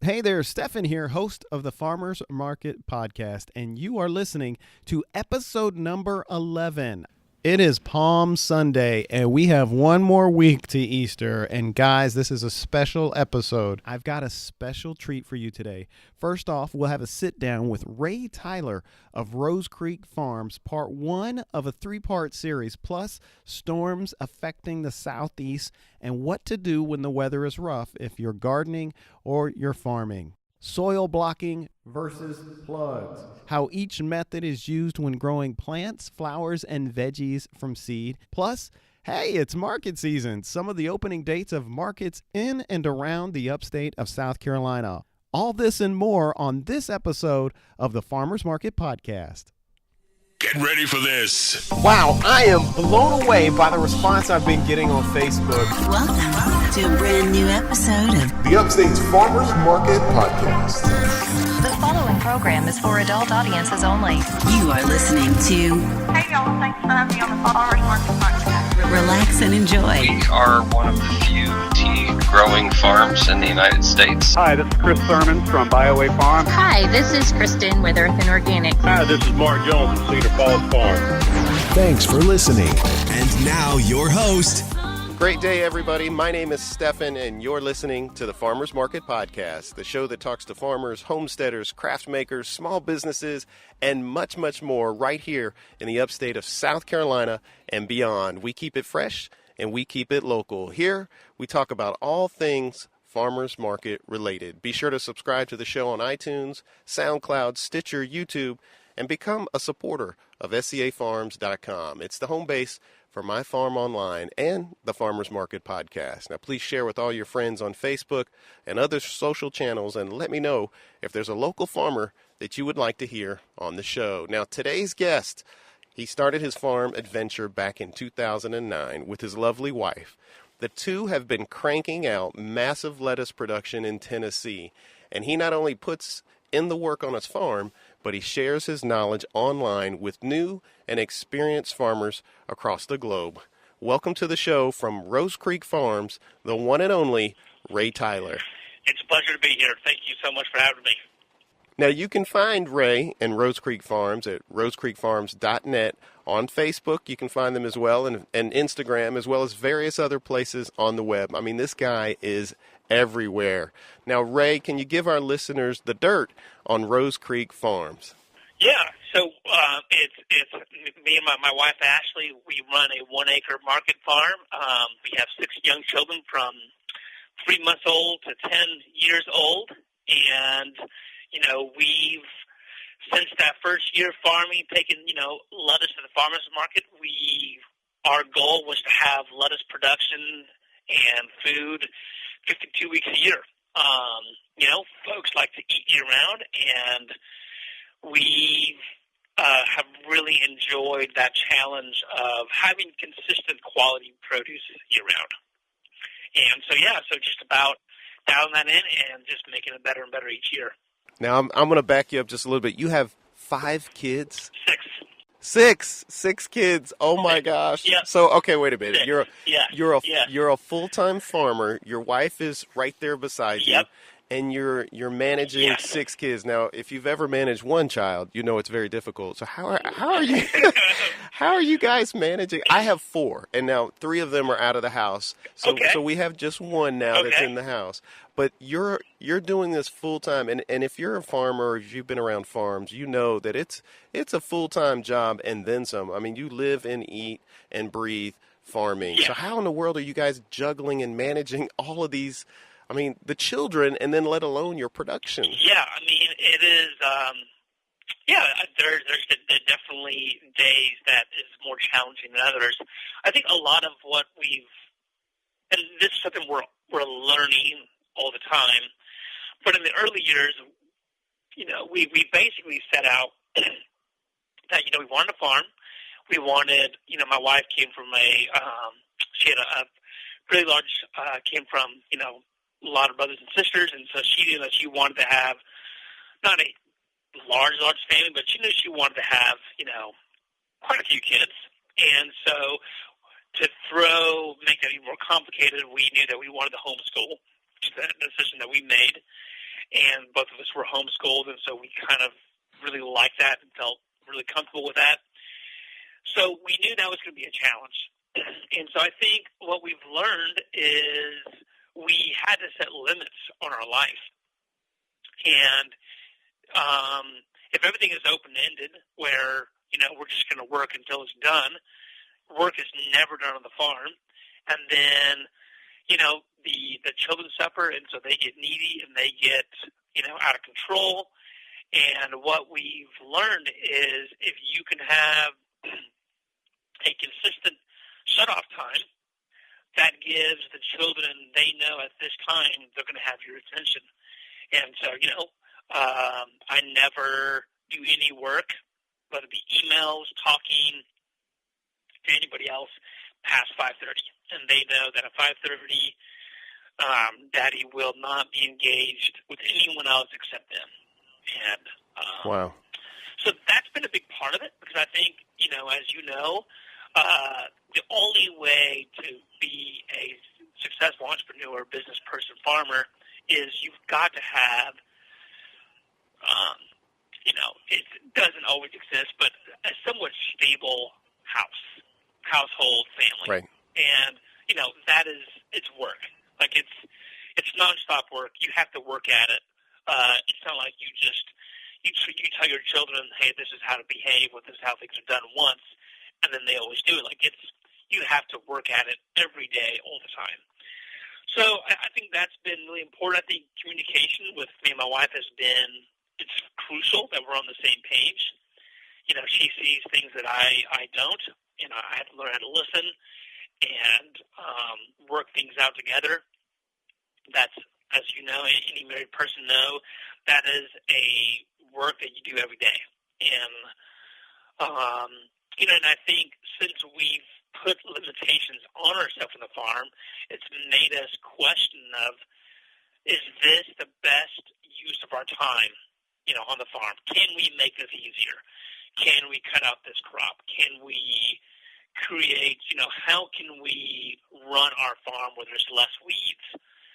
Hey there, Stefan here, host of the Farmers Market Podcast, and you are listening to episode number 11. It is Palm Sunday, and we have one more week to Easter. And guys, this is a special episode. I've got a special treat for you today. First off, we'll have a sit down with Ray Tyler of Rosecreek Farms, part one of a three-part series, plus storms affecting the Southeast and what to do when the weather is rough if you're gardening or you're farming. Soil blocking versus plugs. How each method is used when growing plants, flowers, and veggies from seed. Plus, hey, it's market season. Some of the opening dates of markets in and around the upstate of South Carolina. All this and more on this episode of the Farmers Market Podcast. Get ready for this. Wow, I am blown away by the response I've been getting on Facebook. Welcome to a brand new episode of The Upstate's Farmers Market Podcast. The following program is for adult audiences only. You are listening to Hey y'all, thanks for having me on the Farmers Market Podcast. Relax and Enjoy. We are one of the few tea growing farms in the United States. Hi, this is Chris Thurman from BioWay Farm. Hi, this is Kristen with Earth and Organic. Hi, this is Mark Jones from Cedar Falls Farm. Thanks for listening. And now your host. Great day, everybody. My name is Stefan, and you're listening to the Farmers Market Podcast, the show that talks to farmers, homesteaders, craft makers, small businesses, and much, much more right here in the upstate of South Carolina and beyond. We keep it fresh, and we keep it local. Here, we talk about all things farmers market related. Be sure to subscribe to the show on iTunes, Soundcloud, Stitcher, YouTube, and become a supporter of scafarms.com. It's the home base for My Farm Online and the Farmers Market Podcast. Now, please share with all your friends on Facebook and other social channels, and let me know if there's a local farmer that you would like to hear on the show. Now, today's guest, he started his farm adventure back in 2009 with his lovely wife. The two have been cranking out massive lettuce production in Tennessee, and he not only puts in the work on his farm, but he shares his knowledge online with new and experienced farmers across the globe. Welcome to the show from Rosecreek Farms, the one and only Ray Tyler. It's a pleasure to be here. Thank you so much for having me. Now, you can find Ray and Rosecreek Farms at rosecreekfarms.net. On Facebook, you can find them as well, and Instagram, as well as various other places on the web. I mean, this guy is everywhere. Now, Ray, can you give our listeners the dirt on Rosecreek Farms? Yeah, so it's me and my wife, Ashley. We run a 1-acre market farm. We have 6 young children from 3 months old to 10 years old, and we've, since that first year of farming, taken, lettuce to the farmers market. Our goal was to have lettuce production and food 52 weeks a year. Folks like to eat year-round, and we have really enjoyed that challenge of having consistent quality produce year-round. And so just about dialing that in and just making it better and better each year. Now, I'm going to back you up just a little bit. You have 5 kids? 6. 6 kids. Oh my gosh. Yeah. So, okay, wait a minute. 6. You're a full-time farmer. Your wife is right there beside you. Yep. And you're managing 6 kids. Now, if you've ever managed one child, you know it's very difficult. So how are you how are you guys managing? I have 4, and now 3 of them are out of the house. So we have just one now that's in the house. But you're doing this full time, and if you're a farmer, or if you've been around farms, you know that it's a full-time job and then some. I mean, you live and eat and breathe farming. Yeah. So how in the world are you guys juggling and managing all of these? I mean, the children, and then let alone your production. Yeah, I mean, it is. There's definitely days that is more challenging than others. I think a lot of what and this is something we're learning all the time. But in the early years, we basically set out that we wanted a farm. We wanted, my wife came from she had a really large, came from a lot of brothers and sisters, and so she knew that she wanted to have not a large family, but she knew she wanted to have, quite a few kids. And so to make that even more complicated, we knew that we wanted to homeschool, which is a decision that we made. and both of us were homeschooled, and so we kind of really liked that and felt really comfortable with that. So we knew that was going to be a challenge. And so I think what we've learned is we had to set limits on our life. And if everything is open-ended, where, we're just going to work until it's done, work is never done on the farm. And then, the children suffer, and so they get needy and they get, out of control. And what we've learned is if you can have a consistent shut-off time, that gives the children, they know at this time they're going to have your attention. And so, I never do any work, whether it be emails, talking to anybody else, past 5:30. And they know that at 5:30, Daddy will not be engaged with anyone else except them. And wow. So that's been a big part of it, because I think, as you know, the only way to be a successful entrepreneur, business person, farmer is you've got to have, it doesn't always exist, but a somewhat stable household family. Right. And, that is, it's work. Like it's nonstop work. You have to work at it. It's not like you tell your children, hey, this is how to behave, or this is how things are done once, and then they always do it. Like you have to work at it every day, all the time. So I think that's been really important. I think communication with me and my wife it's crucial that we're on the same page. She sees things that I don't, and I have to learn how to listen and work things out together. That's, as you know, any married person know, that is a work that you do every day. And, and I think since we've put limitations on ourselves on the farm, it's made us question of, is this the best use of our time, on the farm? Can we make this easier? Can we cut out this crop? Can we create, how can we run our farm where there's less weeds?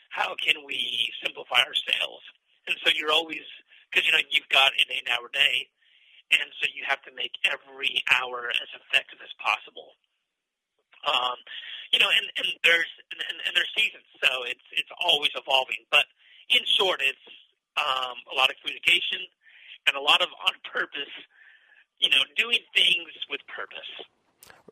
How can we simplify our sales? And so you're always, because, you've got an 8-hour day, and so you have to make every hour as effective as possible. And there's seasons, so it's always evolving. But in short, it's a lot of communication and a lot of on purpose, doing things with purpose.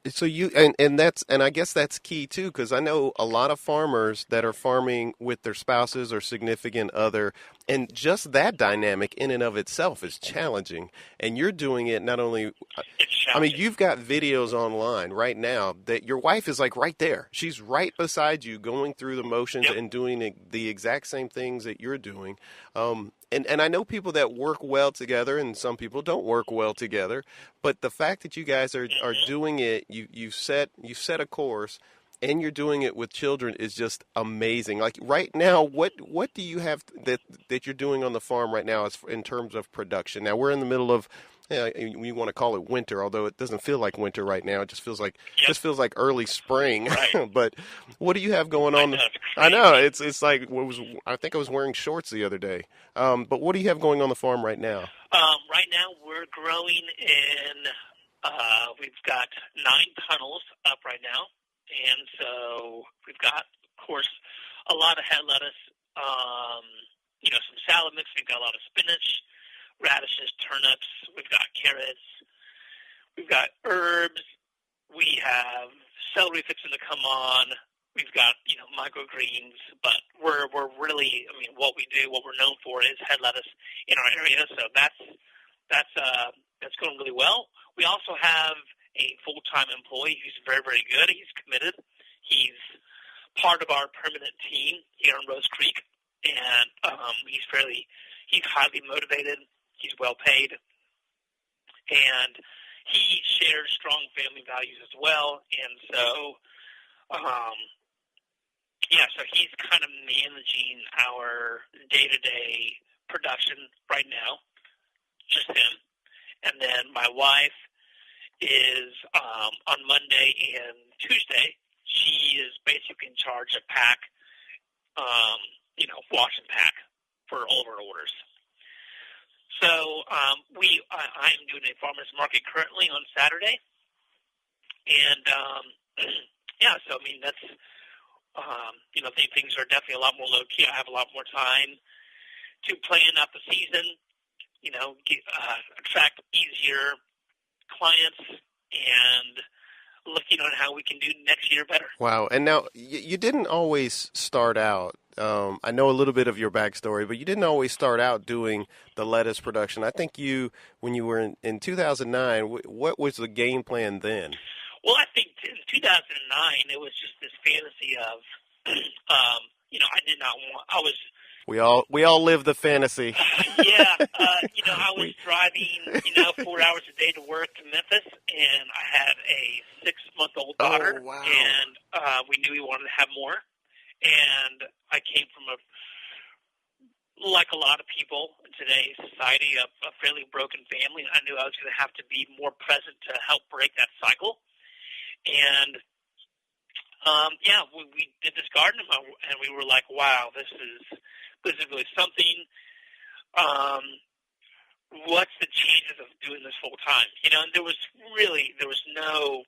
So and I guess that's key too, because I know a lot of farmers that are farming with their spouses or significant other, and just that dynamic in and of itself is challenging. And you're doing it not only, I mean, you've got videos online right now that your wife is like right there. She's right beside you, going through the motions and doing the exact same things that you're doing. And I know people that work well together, and some people don't work well together. But the fact that you guys are doing it, you set a course, and you're doing it with children is just amazing. Like right now, what do you have that you're doing on the farm right now as in terms of production? Now we're in the middle of, we want to call it winter, although it doesn't feel like winter right now. It just feels like early spring. Right. But what do you have going on? I know it's like I think I was wearing shorts the other day. But what do you have going on the farm right now? Right now we're growing in. We've got 9 tunnels up right now, and so we've got, of course, a lot of head lettuce. Some salad mix. We've got a lot of spinach, radishes, turnips. We've got carrots. We've got herbs. We have celery fixing to come on. We've got, microgreens, but we're really, what we do, what we're known for is head lettuce in our area. So that's going really well. We also have a full-time employee who's very, very good. He's committed. He's part of our permanent team here in Rosecreek, and he's highly motivated. He's well paid, and he shares strong family values as well. And so, so he's kind of managing our day-to-day production right now, just him. And then my wife is on Monday and Tuesday, she is basically in charge of pack, wash and pack for all of our orders. So I am doing a farmer's market currently on Saturday. And, yeah, so, I mean, that's, things are definitely a lot more low-key. I have a lot more time to plan out the season, attract easier clients and looking on how we can do next year better. Wow. And now you didn't always start out. I know a little bit of your backstory, but you didn't always start out doing the lettuce production. I think when you were in 2009, what was the game plan then? Well, I think in 2009, it was just this fantasy of, I did not want, I was... We all live the fantasy. Yeah, I was driving, 4 hours a day to work to Memphis, and I had a 6-month-old daughter. Oh, wow. And we knew we wanted to have more. And I came from like a lot of people in today's society, a fairly broken family. I knew I was going to have to be more present to help break that cycle. And we did this garden, and we were like, wow, this is really something. What's the chances of doing this full time? And there was no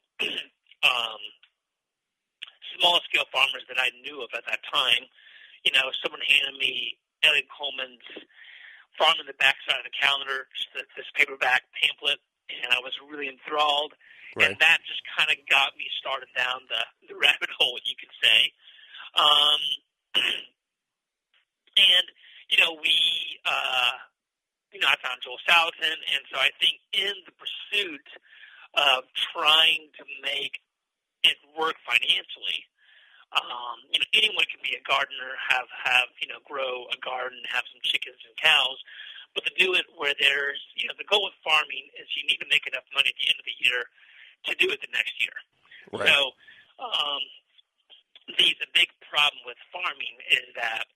small scale farmers that I knew of at that time. Someone handed me Elliot Coleman's Farm in the Backside of the Calendar, this paperback pamphlet, and I was really enthralled. Right. And that just kind of got me started down the rabbit hole, you could say. I found Joel Salatin, and so I think in the pursuit of trying to make it work financially, anyone can be a gardener, have grow a garden, have some chickens and cows, but to do it where there's, the goal with farming is you need to make enough money at the end of the year to do it the next year. Right. So the big problem with farming is that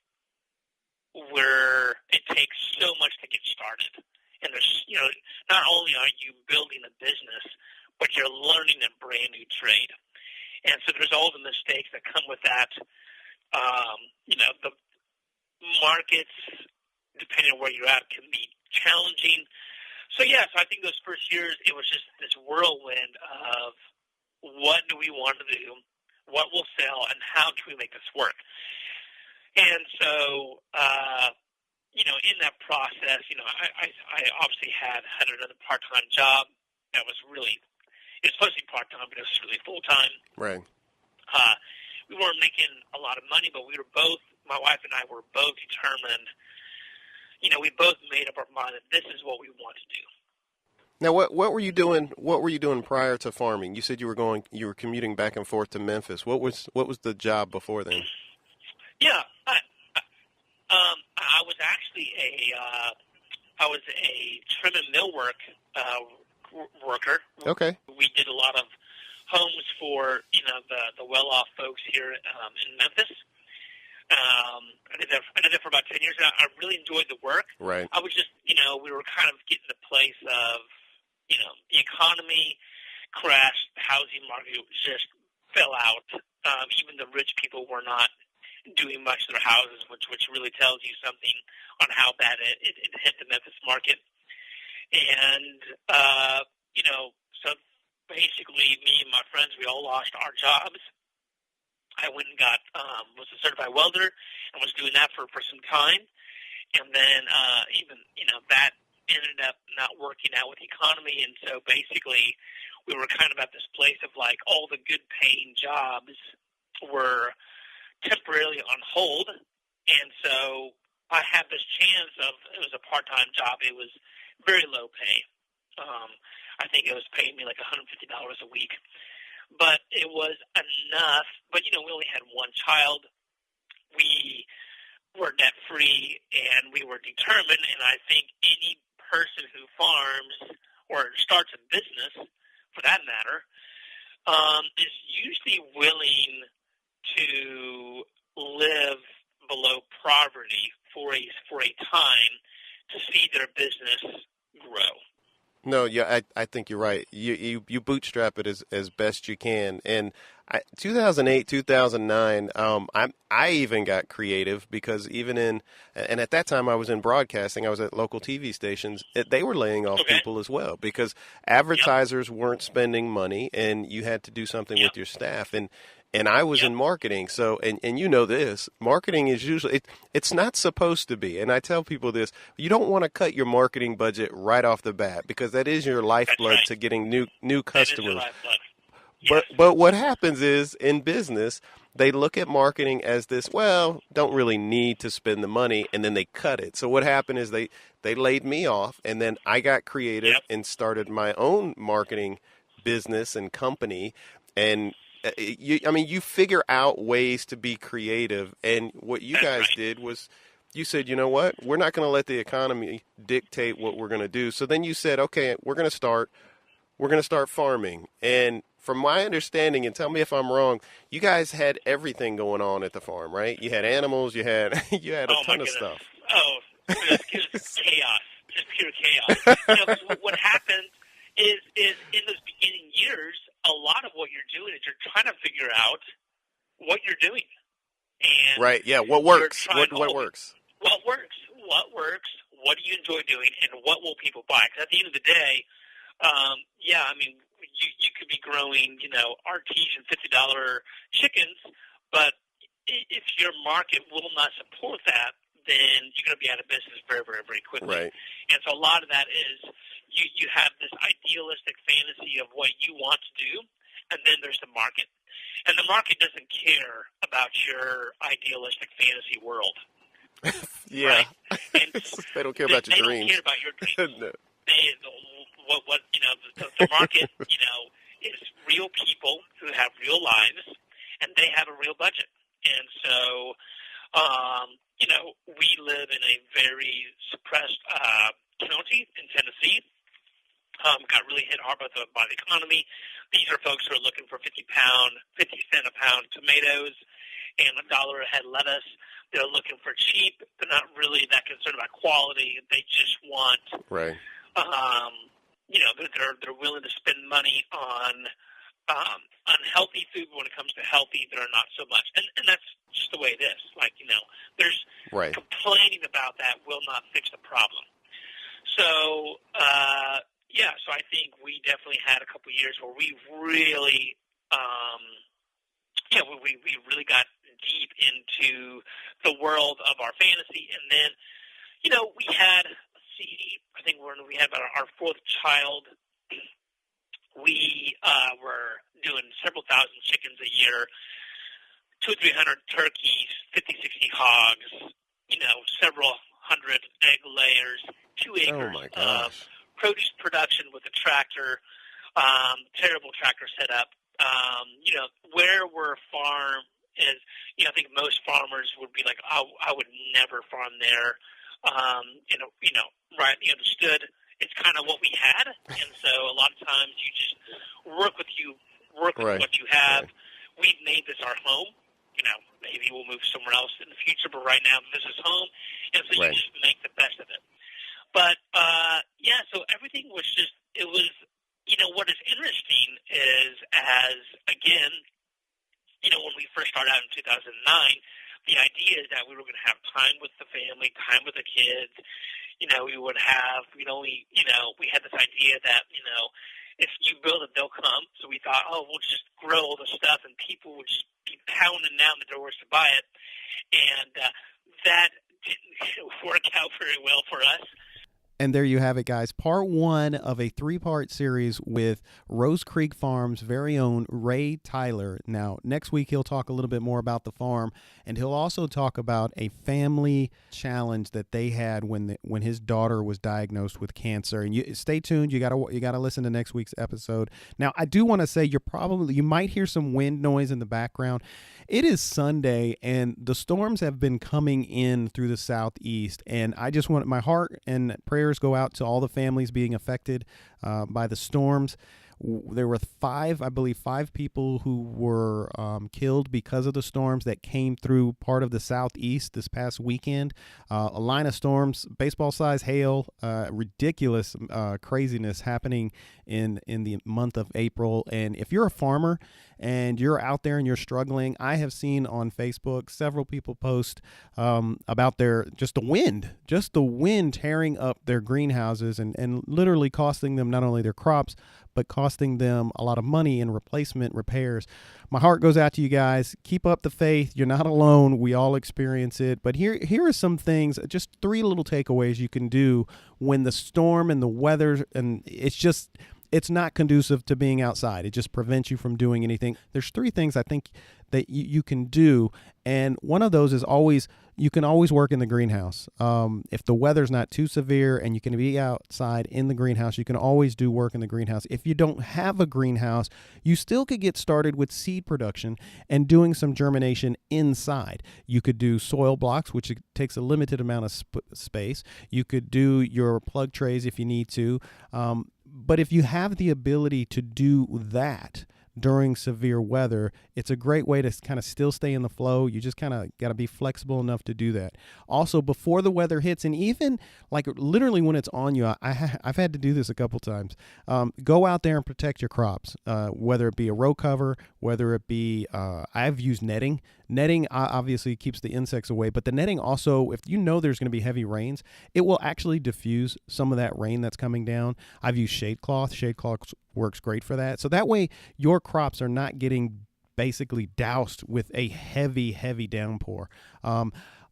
it takes so much to get started. And there's, not only are you building a business, but you're learning a brand new trade. And so there's all the mistakes that come with that. The markets, depending on where you're at, can be challenging. So I think those first years, it was just this whirlwind of what do we want to do, what will sell, and how can we make this work. And so, in that process, I obviously had another part-time job that was really, it was supposed to be part-time, but it was really full-time. Right. We weren't making a lot of money, but we were both, my wife and I were both determined, we both made up our mind that this is what we want to do. Now, what were you doing? What were you doing prior to farming? You said you were commuting back and forth to Memphis. What was the job before then? Yeah, I was actually a trim and millwork worker. Okay. We did a lot of homes for the well-off folks here in Memphis. I did that for about 10 years. And I really enjoyed the work. Right. I was just we were kind of getting to the place of the economy crashed, the housing market just fell out. Even the rich people were not doing much to their houses, which really tells you something on how bad it hit the Memphis market. And, so basically me and my friends, we all lost our jobs. I went and was a certified welder and was doing that for some time. And then that ended up not working out with the economy. And so basically we were kind of at this place of like all the good paying jobs were temporarily on hold, and so I had this chance it was a part-time job. It was very low pay. I think it was paying me like $150 a week, but it was enough. But we only had one child. We were debt-free, and we were determined, and I think any person who farms or starts a business, for that matter, is usually willing to live below poverty for a time to see their business grow. No, yeah, I think you're right. You bootstrap it as best you can, and 2008, 2009, I even got creative because and at that time I was in broadcasting, I was at local TV stations, they were laying off people as well because advertisers weren't spending money and you had to do something with your staff. And I was in marketing, so, and you know this, marketing is usually, it's not supposed to be, and I tell people this, you don't want to cut your marketing budget right off the bat because that is your lifeblood to getting new customers. But what happens is, in business, they look at marketing as this, well, don't really need to spend the money, and then they cut it. So what happened is they laid me off, and then I got creative and started my own marketing business and company, and you figure out ways to be creative, and what you guys did was you said, you know what, we're not going to let the economy dictate what we're going to do. So then you said, okay, we're going to start farming. And from my understanding, and tell me if I'm wrong, you guys had everything going on at the farm, right? You had animals, you had a ton of stuff. Oh, just chaos, just pure chaos. What happened is in those beginning years, a lot of what you're doing is you're trying to figure out what you're doing. And what works? What works? What works? What works? What do you enjoy doing? And what will people buy? Because at the end of the day, you could be growing, artesian $50 chickens, but if your market will not support that, then you're going to be out of business very, very, very quickly. Right. And so a lot of that is you have this idealistic fantasy of what you want to do, and then there's the market. And the market doesn't care about your idealistic fantasy world. Yeah. Right? And they don't care about your dreams. They don't care about your dreams. No. The market, is real people who have real lives, and they have a real budget. And so, we live in a very suppressed county in Tennessee. Got really hit hard by the economy. These are folks who are looking for 50 cent a pound tomatoes and $1 a head lettuce. They're looking for cheap. They're not really that concerned about quality. They just want, they're willing to spend money on healthy food. But when it comes to healthy, they're not so much. And that's just the way it is. There's complaining about that will not fix the problem. So, so I think we definitely had a couple of years where we really, we really got deep into the world of our fantasy. And then, we had, I think we had about our fourth child. We were doing several thousand chickens a year, 200-300 turkeys, 50-60 hogs, several hundred egg layers, 2 acres of produce production with a tractor, terrible tractor setup. Where we're farm is, I think most farmers would be like, I would never farm there. You understood. It's kind of what we had, and so a lot of times you just work with what you have. Right. We've made this our home. Maybe we'll move somewhere else in the future, but right now this is home, and so you just make the best of it. But so everything was just, it was, what is interesting is, when we first started out in 2009, the idea is that we were going to have time with the family, time with the kids. We had this idea that, if you build it, they'll come. So we thought, we'll just grow all the stuff and people would just be pounding down the doors to buy it. And that didn't work out very well for us. And there you have it, guys. Part 1 of a 3-part series with Rosecreek Farms' very own Ray Tyler. Now, next week he'll talk a little bit more about the farm, and he'll also talk about a family challenge that they had when his daughter was diagnosed with cancer. And stay tuned. You gotta listen to next week's episode. Now, I do want to say you might hear some wind noise in the background. It is Sunday, and the storms have been coming in through the southeast, and I just want my heart and prayers go out to all the families being affected by the storms. There were I believe five people who were killed because of the storms that came through part of the southeast this past weekend. A line of storms, baseball-sized hail, ridiculous craziness happening in the month of April. And if you're a farmer and you're out there and you're struggling, I have seen on Facebook several people post about just the wind tearing up their greenhouses and literally costing them not only their crops, but costing them a lot of money in replacement repairs. My heart goes out to you guys. Keep up the faith. You're not alone. We all experience it. But here are some things, just 3 little takeaways you can do when the storm and the weather, and it's not conducive to being outside. It just prevents you from doing anything. There's 3 things I think that you can do, and one of those is you can always work in the greenhouse. If the weather's not too severe and you can be outside in the greenhouse, you can always do work in the greenhouse. If you don't have a greenhouse, you still could get started with seed production and doing some germination inside. You could do soil blocks, which takes a limited amount of space. You could do your plug trays if you need to. But if you have the ability to do that during severe weather, it's a great way to kind of still stay in the flow. You just kind of got to be flexible enough to do that. Also, before the weather hits, and even like literally when it's on you, I've had to do this a couple times. Go out there and protect your crops, whether it be a row cover, whether it be I've used netting. Netting obviously keeps the insects away, but the netting also, if you know there's going to be heavy rains, it will actually diffuse some of that rain that's coming down. I've used shade cloth. Shade cloth works great for that. So that way your crops are not getting basically doused with a heavy, heavy downpour.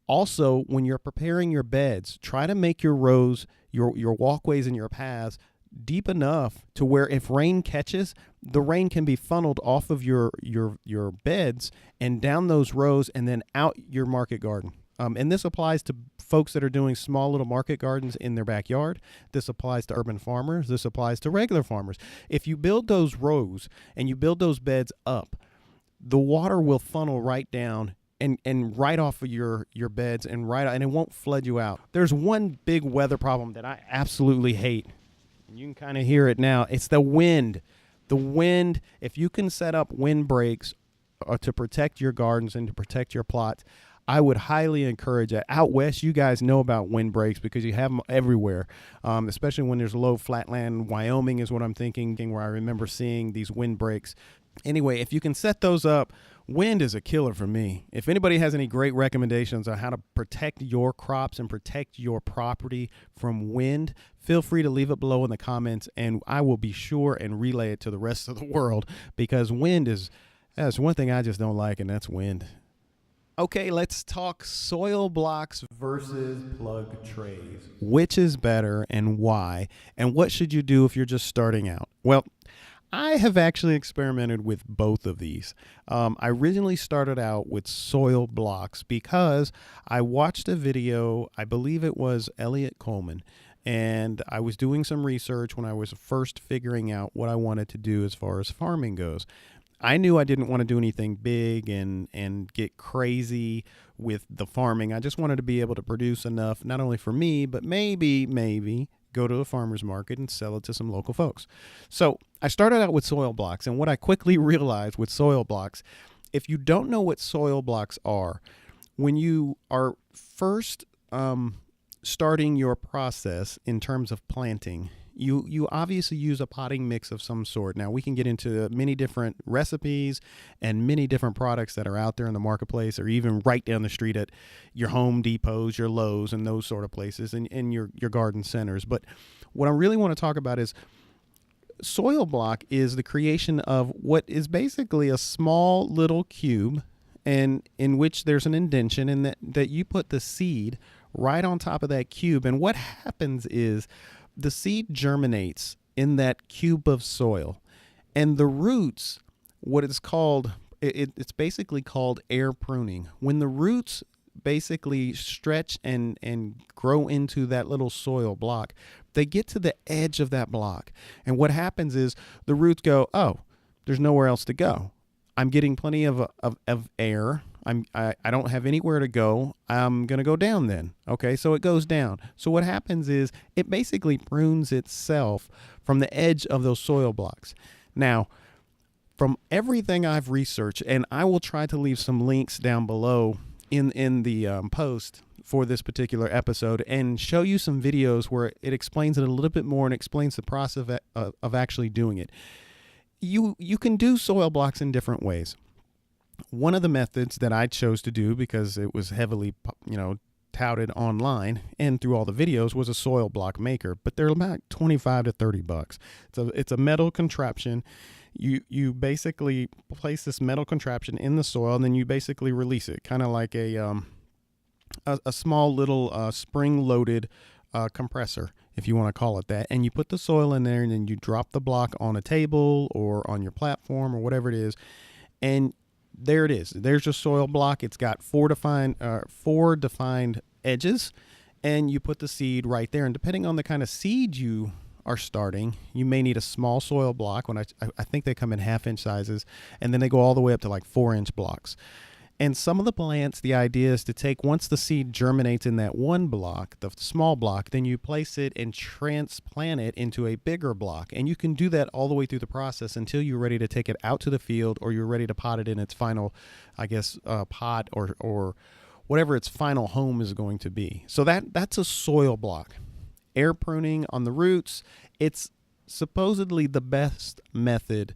Also, when you're preparing your beds, try to make your rows, your walkways and your paths deep enough to where if rain catches, the rain can be funneled off of your beds and down those rows and then out your market garden. And this applies to folks that are doing small little market gardens in their backyard. This applies to urban farmers. This applies to regular farmers. If you build those rows and you build those beds up, the water will funnel right down and right off of your beds and it won't flood you out. There's one big weather problem that I absolutely hate. And you can kind of hear it now. It's the wind. The wind, if you can set up wind breaks to protect your gardens and to protect your plots, I would highly encourage that. Out west, you guys know about wind breaks because you have them everywhere, especially when there's low flatland. Wyoming is what I'm thinking, where I remember seeing these wind breaks. Anyway, if you can set those up, wind is a killer for me. If anybody has any great recommendations on how to protect your crops and protect your property from wind, feel free to leave it below in the comments, and I will be sure and relay it to the rest of the world, because that's one thing I just don't like, and that's wind. Okay, let's talk soil blocks versus plug trays. Which is better and why? And what should you do if you're just starting out? Well, I have actually experimented with both of these. I originally started out with soil blocks because I watched a video, I believe it was Elliot Coleman, and I was doing some research when I was first figuring out what I wanted to do as far as farming goes. I knew I didn't want to do anything big and get crazy with the farming. I just wanted to be able to produce enough, not only for me, but maybe go to a farmer's market and sell it to some local folks. So I started out with soil blocks, and what I quickly realized with soil blocks, if you don't know what soil blocks are, when you are first starting your process in terms of planting, you obviously use a potting mix of some sort. Now, we can get into many different recipes and many different products that are out there in the marketplace, or even right down the street at your Home Depots, your Lowe's, and those sort of places, and your garden centers. But what I really want to talk about is soil block is the creation of what is basically a small little cube, and in which there's an indentation, and that you put the seed right on top of that cube. And what happens is the seed germinates in that cube of soil, and the roots, what it's called, it's basically called air pruning. When the roots basically stretch and grow into that little soil block, they get to the edge of that block, and what happens is the roots go, oh, there's nowhere else to go. I'm getting plenty of air. I don't have anywhere to go. I'm going to go down then. Okay, so it goes down. So what happens is it basically prunes itself from the edge of those soil blocks. Now, from everything I've researched, and I will try to leave some links down below in the post for this particular episode and show you some videos where it explains it a little bit more and explains the process of actually doing it. You can do soil blocks in different ways. One of the methods that I chose to do, because it was heavily, touted online and through all the videos, was a soil block maker, but they're about $25 to $30. It's a metal contraption. You basically place this metal contraption in the soil, and then you basically release it, kind of like a small little spring-loaded compressor, if you want to call it that. And you put the soil in there, and then you drop the block on a table or on your platform or whatever it is, and there it is. There's your soil block. It's got four defined edges, and you put the seed right there. And depending on the kind of seed you are starting, you may need a small soil block. When I think they come in 1/2-inch sizes, and then they go all the way up to like 4-inch blocks. And some of the plants, the idea is to take, once the seed germinates in that one block, the small block, then you place it and transplant it into a bigger block. And you can do that all the way through the process until you're ready to take it out to the field, or you're ready to pot it in its final, pot or whatever its final home is going to be. So that's a soil block. Air pruning on the roots, it's supposedly the best method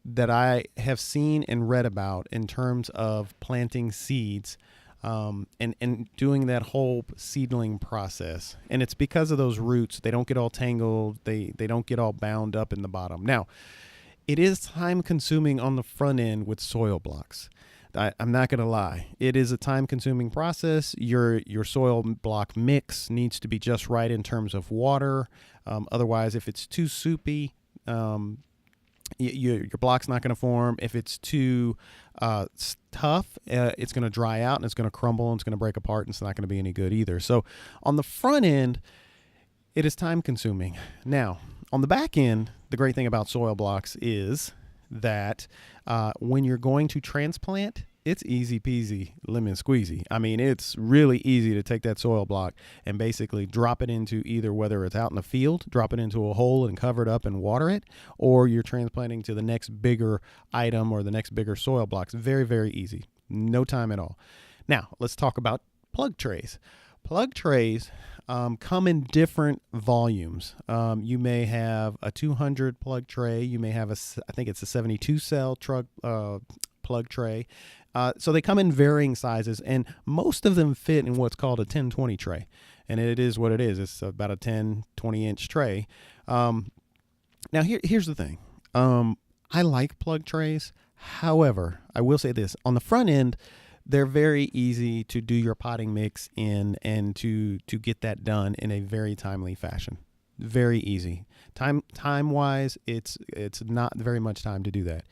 that I have seen and read about in terms of planting seeds, and doing that whole seedling process. And it's because of those roots. They don't get all tangled. They don't get all bound up in the bottom. Now, it is time consuming on the front end with soil blocks. I'm not going to lie. It is a time consuming process. Your soil block mix needs to be just right in terms of water. Otherwise, if it's too soupy, your block's not going to form. If it's too tough, it's going to dry out and it's going to crumble and it's going to break apart, and it's not going to be any good either. So on the front end, it is time consuming. Now, on the back end, the great thing about soil blocks is that when you're going to transplant, it's easy peasy lemon squeezy. I mean, it's really easy to take that soil block and basically drop it into either, whether it's out in the field, drop it into a hole and cover it up and water it, or you're transplanting to the next bigger item or the next bigger soil blocks. Very, very easy. No time at all. Now, let's talk about plug trays. Plug trays come in different volumes. You may have a 200 plug tray. You may have I think it's a 72 cell plug tray. So they come in varying sizes, and most of them fit in what's called a 10-20 tray. And it is what it is. It's about a 10-20 inch tray. Now here's the thing. I like plug trays. However, I will say this: on the front end, they're very easy to do your potting mix in and to get that done in a very timely fashion. Very easy. Time wise, it's not very much time to do that.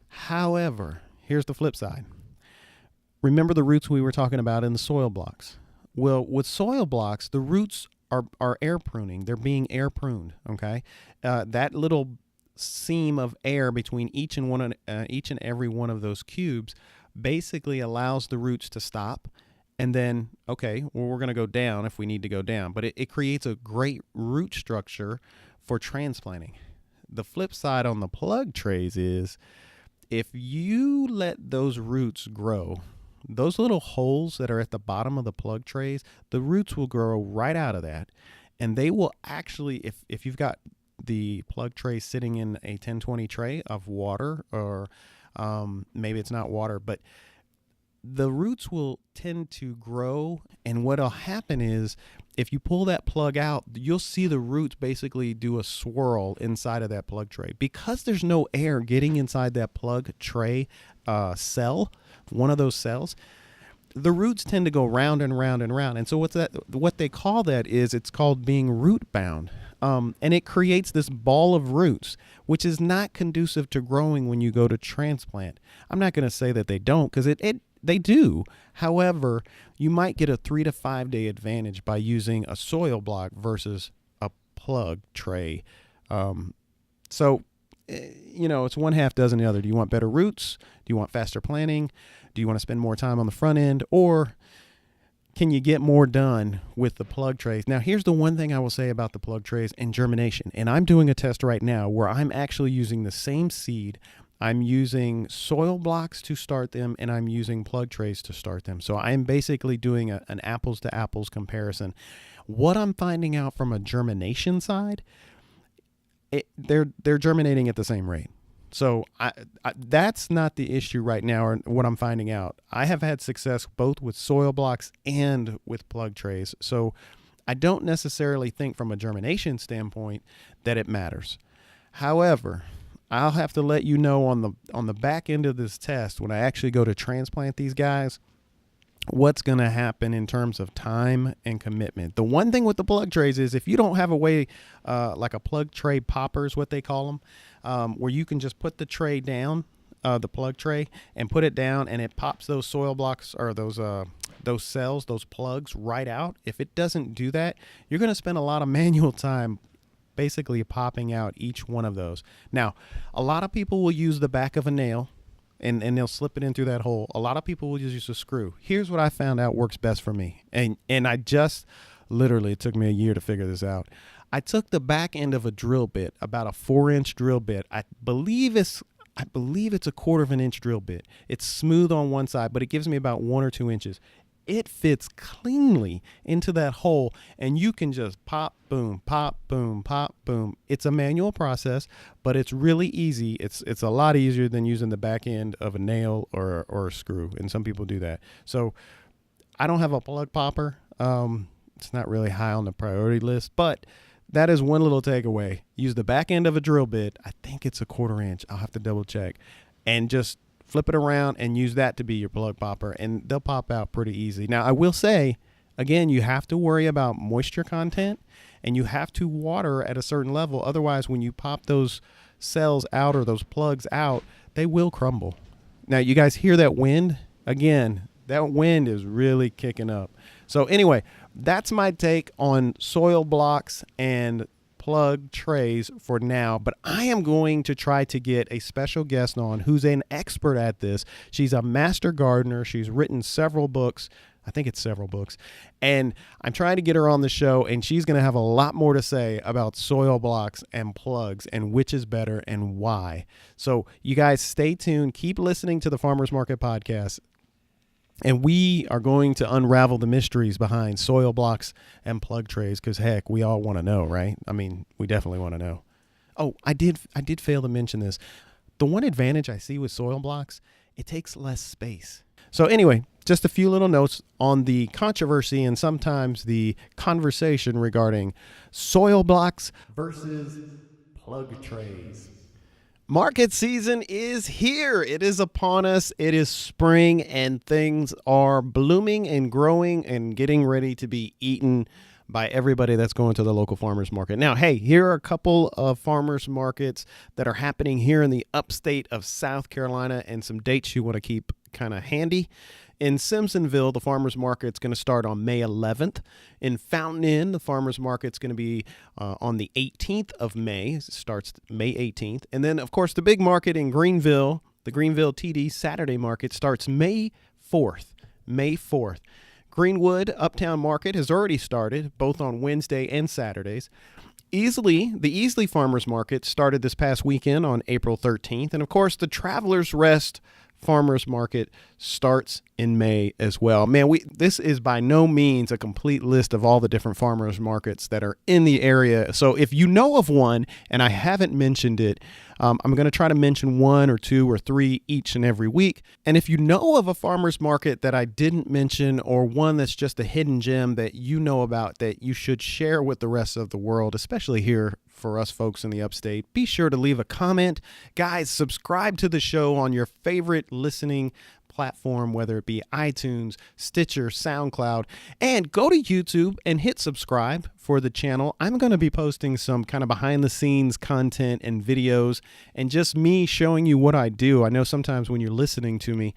However, here's the flip side. Remember the roots we were talking about in the soil blocks? Well, with soil blocks, the roots are air pruning. They're being air pruned. Okay, that little seam of air between each and every one of those cubes basically allows the roots to stop, and then, okay, well, we're going to go down if we need to go down, but it creates a great root structure for transplanting. The flip side on the plug trays is, if you let those roots grow, those little holes that are at the bottom of the plug trays, the roots will grow right out of that, and they will actually, if you've got the plug tray sitting in a 10-20 tray of water, or maybe it's not water, but the roots will tend to grow, and what'll happen is, if you pull that plug out, you'll see the roots basically do a swirl inside of that plug tray. Because there's no air getting inside that plug tray cell, one of those cells, the roots tend to go round and round and round. And so what they call that is, it's called being root bound. And it creates this ball of roots, which is not conducive to growing when you go to transplant. I'm not going to say that they don't, because they do. However, you might get a 3 to 5 day advantage by using a soil block versus a plug tray. So, it's one half dozen the other. Do you want better roots? Do you want faster planting? Do you want to spend more time on the front end? Or can you get more done with the plug trays? Now, here's the one thing I will say about the plug trays and germination. And I'm doing a test right now where I'm actually using the same seed. I'm using soil blocks to start them, and I'm using plug trays to start them. So I'm basically doing an apples to apples comparison. What I'm finding out from a germination side, they're germinating at the same rate. So that's not the issue right now, or what I'm finding out. I have had success both with soil blocks and with plug trays. So I don't necessarily think from a germination standpoint that it matters. However, I'll have to let you know on the back end of this test, when I actually go to transplant these guys, what's going to happen in terms of time and commitment. The one thing with the plug trays is if you don't have a way, like a plug tray popper is what they call them, where you can just put the tray down, the plug tray, and put it down, and it pops those soil blocks or those cells, those plugs right out. If it doesn't do that, you're going to spend a lot of manual time basically popping out each one of those. Now, a lot of people will use the back of a nail and they'll slip it in through that hole. A lot of people will just use a screw. Here's what I found out works best for me. And I just literally, it took me a year to figure this out. I took the back end of a drill bit, about a 4-inch drill bit. I believe it's a 1/4 of an inch drill bit. It's smooth on one side, but it gives me about 1 or 2 inches. It fits cleanly into that hole, and you can just pop, boom, pop, boom, pop, boom. It's a manual process, but it's really easy. It's a lot easier than using the back end of a nail or a screw, and some people do that. So I don't have a plug popper. It's not really high on the priority list, but that is one little takeaway. Use the back end of a drill bit. I think it's a 1/4 inch. I'll have to double check. And just flip it around and use that to be your plug popper, and they'll pop out pretty easy. Now, I will say, again, you have to worry about moisture content, and you have to water at a certain level. Otherwise, when you pop those cells out or those plugs out, they will crumble. Now, you guys hear that wind? Again, that wind is really kicking up. So anyway, that's my take on soil blocks and plug trays for now, but I am going to try to get a special guest on who's an expert at this. She's a master gardener. She's written several books. I think it's several books, and I'm trying to get her on the show, and she's going to have a lot more to say about soil blocks and plugs and which is better and why. So you guys stay tuned. Keep listening to the Farmers Market Podcast. And we are going to unravel the mysteries behind soil blocks and plug trays, because heck, we all want to know, right? I mean, we definitely want to know. Oh, I did fail to mention this. The one advantage I see with soil blocks, it takes less space. So anyway, just a few little notes on the controversy and sometimes the conversation regarding soil blocks versus plug trays. Market season is here. It is upon us. It is spring, and things are blooming and growing and getting ready to be eaten by everybody that's going to the local farmers market. Now, hey, here are a couple of farmers markets that are happening here in the upstate of South Carolina, and some dates you want to keep kind of handy. In Simpsonville, the farmers market's going to start on May 11th. In Fountain Inn, the farmers market's going to be on the 18th of May. It starts May 18th. And then, of course, the big market in Greenville, the Greenville TD Saturday market, starts May 4th. May 4th. Greenwood Uptown Market has already started, both on Wednesday and Saturdays. The Easley Farmers Market started this past weekend on April 13th. And, of course, the Travelers Rest Farmers Market starts in May as well. Man, this is by no means a complete list of all the different farmers markets that are in the area. So if you know of one and I haven't mentioned it, I'm going to try to mention 1 or 2 or 3 each and every week. And if you know of a farmers market that I didn't mention, or one that's just a hidden gem that you know about that you should share with the rest of the world, especially here for us folks in the upstate, be sure to leave a comment. Guys, subscribe to the show on your favorite listening platform, whether it be iTunes, Stitcher, SoundCloud, and go to YouTube and hit subscribe for the channel. I'm going to be posting some kind of behind the scenes content and videos, and just me showing you what I do. I know sometimes when you're listening to me,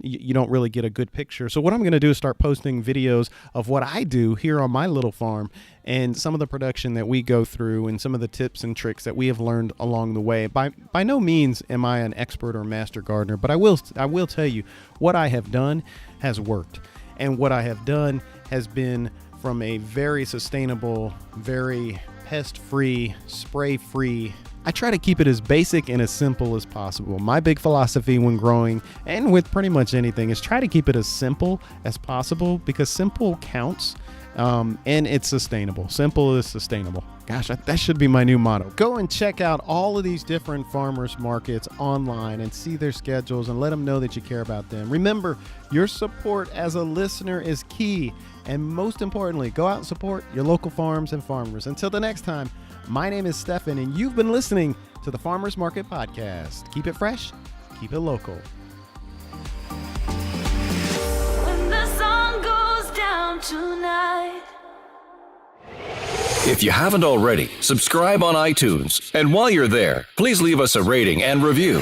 you don't really get a good picture. So what I'm going to do is start posting videos of what I do here on my little farm, and some of the production that we go through, and some of the tips and tricks that we have learned along the way. By no means am I an expert or master gardener, but I will tell you what I have done has worked. And what I have done has been from a very sustainable, very pest-free, spray-free. I try to keep it as basic and as simple as possible. My big philosophy when growing and with pretty much anything is try to keep it as simple as possible, because simple counts, and it's sustainable. Simple is sustainable. Gosh, that should be my new motto. Go and check out all of these different farmers markets online and see their schedules and let them know that you care about them. Remember, your support as a listener is key. And most importantly, go out and support your local farms and farmers. Until the next time, my name is Stefan, and you've been listening to the Farmers Market Podcast. Keep it fresh, keep it local. When the sun goes down tonight. If you haven't already, subscribe on iTunes. And while you're there, please leave us a rating and review.